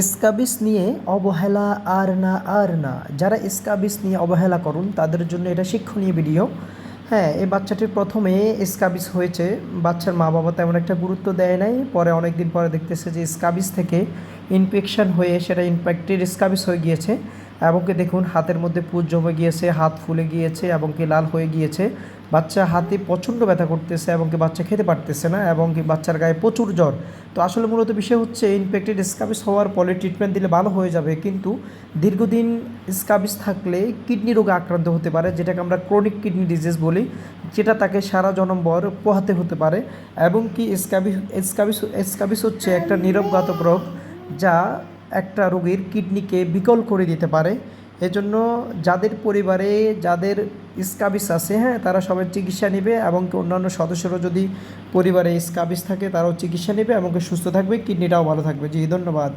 Scabies নিয়ে অবহেলা আর না আর না। যারা স্ক্যাবিস নিয়ে অবহেলা করুন তাদের জন্য এটা শিক্ষণীয় ভিডিও। হ্যাঁ, এই বাচ্চাটির প্রথমে স্ক্যাবিস হয়েছে, বাচ্চার মা বাবা তেমন একটা গুরুত্ব দেয় নাই, পরে অনেক দিন পরে দেখতেছে যে স্ক্যাবিস থেকে ইনফেকশন হয়ে সেটা ইনফেক্টেড স্ক্যাবিস হয়ে গিয়েছে এবং কি দেখুন হাতের মধ্যে পুঁজ জমে গিয়েছে, হাত ফুলে গিয়েছে এবং কি লাল হয়ে গিয়েছে। বাচ্চা হাতে প্রচণ্ড ব্যথা করতেছে এবং কি বাচ্চা খেতে পারতেছে না এবং কি বাচ্চার গায়ে প্রচুর জ্বর। তো আসলে মূলত বিষয় হচ্ছে ইনফেক্টেড স্ক্যাবিস হওয়ার পরে ট্রিটমেন্ট দিলে ভালো হয়ে যাবে, কিন্তু দীর্ঘদিন স্ক্যাবিস থাকলে কিডনি রোগে আক্রান্ত হতে পারে, যেটাকে আমরা ক্রনিক কিডনি ডিজিজ বলি, যেটা তাকে সারা জনমভর পোহাতে হতে পারে। এবং কি স্ক্যাবিস হচ্ছে একটা নীরব ঘাতক রোগ, যা একটা রোগীর কিডনিকে বিকল করে দিতে পারে। এজন্য যাদের পরিবারে যাদের স্ক্যাবিস আছে, হ্যাঁ, তারা সবাই চিকিৎসা নেবে এবং অন্যান্য সদস্যরা যদি পরিবারে স্ক্যাবিস থাকে তারাও চিকিৎসা নেবে এবং সুস্থ থাকবে, কিডনিটাও ভালো থাকবে। জি, ধন্যবাদ।